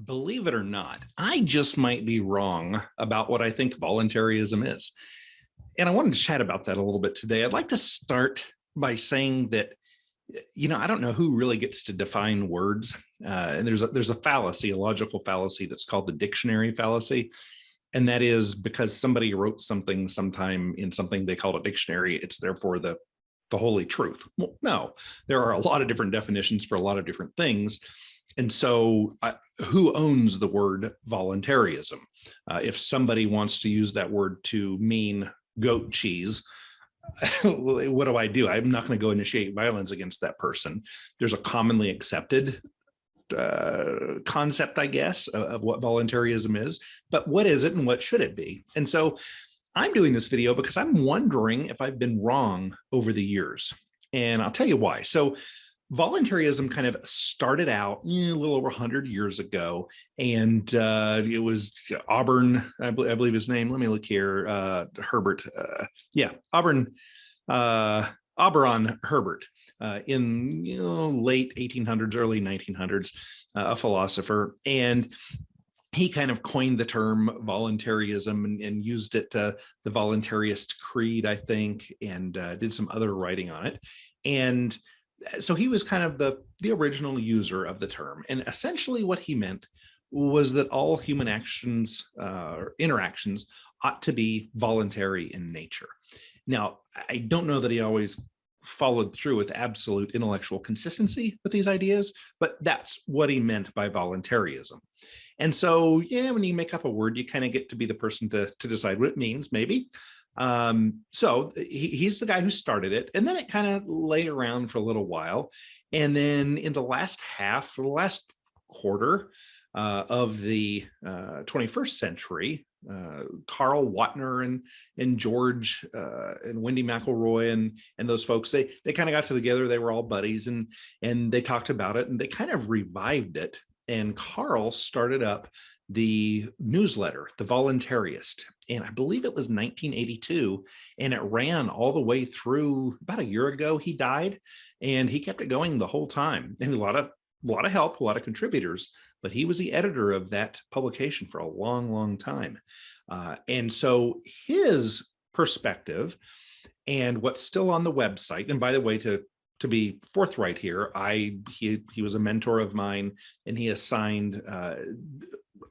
Believe it or not, I just might be wrong about what I think voluntarism is. And I wanted to chat about that a little bit today. I'd like to start by saying that, I don't know who really gets to define words. And there's a fallacy, a logical fallacy that's called the dictionary fallacy. And that is because somebody wrote something sometime in something they called a dictionary, it's therefore the holy truth. Well, no, there are a lot of different definitions for a lot of different things. And so who owns the word voluntarism? If somebody wants to use that word to mean goat cheese, what do? I'm not going to go initiate violence against that person. There's a commonly accepted concept, I guess, of what voluntarism is, but what is it and what should it be? And so I'm doing this video because I'm wondering if I've been wrong over the years. And I'll tell you why. So voluntarism kind of started out a little over 100 years ago, and it was Auburn, I believe his name. Let me look here. Herbert. Auberon Herbert, in late 1800s, early 1900s, a philosopher, and he kind of coined the term voluntarism and used it, the voluntarist creed, I think, and did some other writing on it. And so he was kind of the original user of the term. And essentially what he meant was that all human actions or interactions ought to be voluntary in nature. Now, I don't know that he always followed through with absolute intellectual consistency with these ideas, but that's what he meant by voluntarism. And so, when you make up a word, you kind of get to be the person to decide what it means, maybe. So he's the guy who started it, and then it kind of lay around for a little while. And then in the last quarter of the 21st century, Carl Watner and George and Wendy McElroy and those folks, they kind of got together. They were all buddies, and they talked about it, and they kind of revived it. And Carl started up the newsletter, The Voluntarist, and I believe it was 1982, and it ran all the way through. About a year ago he died, and he kept it going the whole time, and a lot of help, a lot of contributors, but he was the editor of that publication for a long time. And so his perspective and what's still on the website, and by the way, to be forthright here, he was a mentor of mine, and he assigned a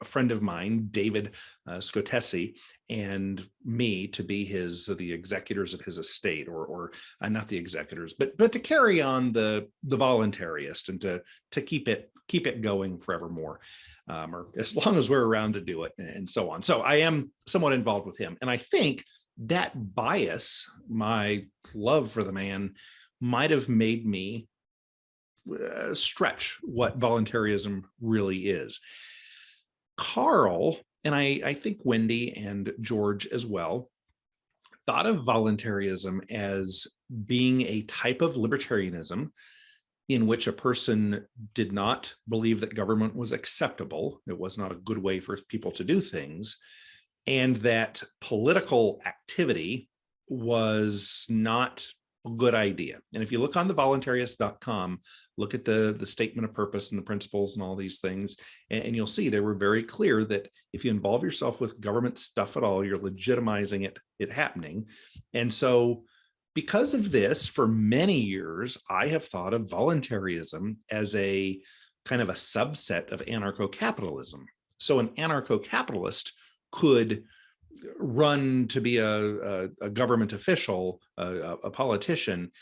friend of mine, David Scotesi, and me to be the executors of his estate, or not the executors, but to carry on the voluntarist and to keep it going forevermore, or as long as we're around to do it, and so on. So I am somewhat involved with him, and I think that bias, my love for the man, might have made me stretch what voluntarism really is. Carl, and I think Wendy and George as well, thought of voluntarism as being a type of libertarianism in which a person did not believe that government was acceptable. It was not a good way for people to do things, and that political activity was not a good idea. And if you look on the voluntarist.com, look at the statement of purpose and the principles and all these things, and you'll see they were very clear that if you involve yourself with government stuff at all, you're legitimizing it happening. And so because of this, for many years, I have thought of voluntarism as a kind of a subset of anarcho-capitalism. So an anarcho-capitalist could run to be a government official, a politician.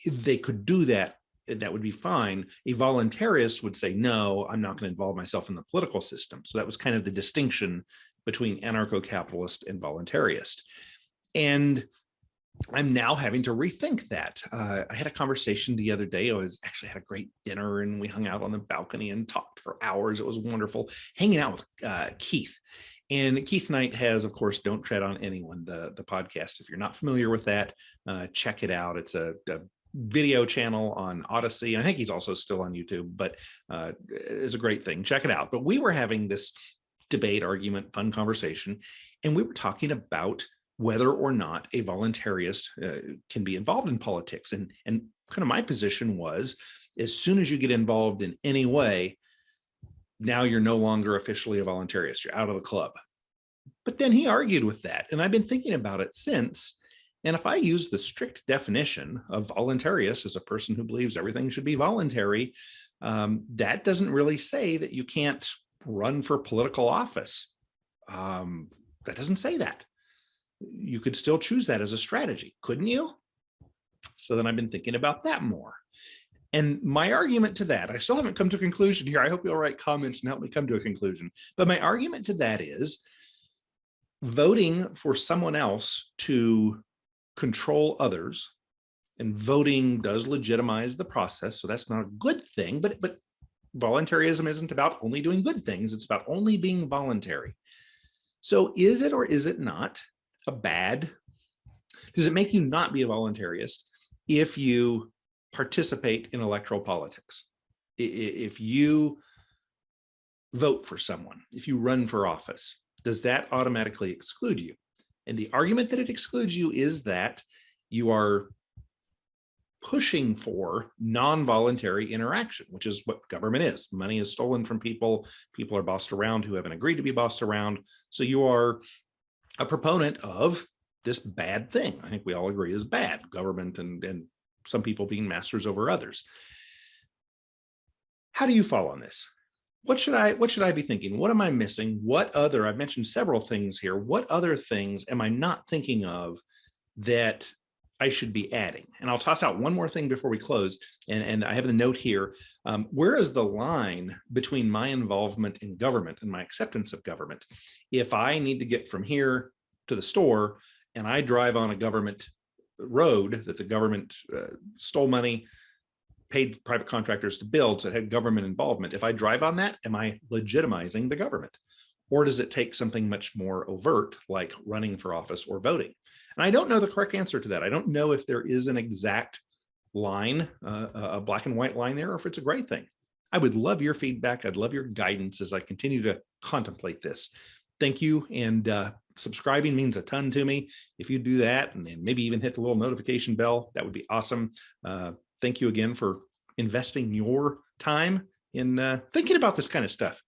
They could do that. That would be fine. A voluntarist would say, no, I'm not going to involve myself in the political system. So that was kind of the distinction between anarcho-capitalist and voluntarist. And I'm now having to rethink that. I had a conversation the other day. I had a great dinner, and we hung out on the balcony and talked for hours. It was wonderful hanging out with Keith. And Keith Knight has, of course, Don't Tread on Anyone, the podcast. If you're not familiar with that, check it out. It's a video channel on Odyssey. I think he's also still on YouTube, but it's a great thing. Check it out. But we were having this debate, argument, fun conversation, and we were talking about whether or not a voluntarist can be involved in politics. And kind of my position was, as soon as you get involved in any way, now you're no longer officially a voluntarist. You're out of the club. But then he argued with that. And I've been thinking about it since. And if I use the strict definition of voluntarist as a person who believes everything should be voluntary, that doesn't really say that you can't run for political office. That doesn't say that. You could still choose that as a strategy, couldn't you? So then I've been thinking about that more. And my argument to that, I still haven't come to a conclusion here. I hope you'll write comments and help me come to a conclusion. But my argument to that is voting for someone else to control others, and voting does legitimize the process. So that's not a good thing, but voluntarism isn't about only doing good things. It's about only being voluntary. So is it or is it not a bad? Does it make you not be a voluntarist if you participate in electoral politics? If you vote for someone, if you run for office, does that automatically exclude you? And the argument that it excludes you is that you are pushing for non-voluntary interaction, which is what government is. Money is stolen from people. People are bossed around who haven't agreed to be bossed around. So you are a proponent of this bad thing. I think we all agree is bad, government and some people being masters over others. How do you fall on this? What should I be thinking? What am I missing? What other, I've mentioned several things here. What other things am I not thinking of that I should be adding? And I'll toss out one more thing before we close. And I have the note here. Where is the line between my involvement in government and my acceptance of government? If I need to get from here to the store and I drive on a government road that the government stole money, paid private contractors to build, so it had government involvement. If I drive on that, am I legitimizing the government? Or does it take something much more overt, like running for office or voting? And I don't know the correct answer to that. I don't know if there is an exact line, a black and white line there, or if it's a gray thing. I would love your feedback. I'd love your guidance as I continue to contemplate this. Thank you. And subscribing means a ton to me. If you do that and maybe even hit the little notification bell, that would be awesome. Thank you again for investing your time in thinking about this kind of stuff.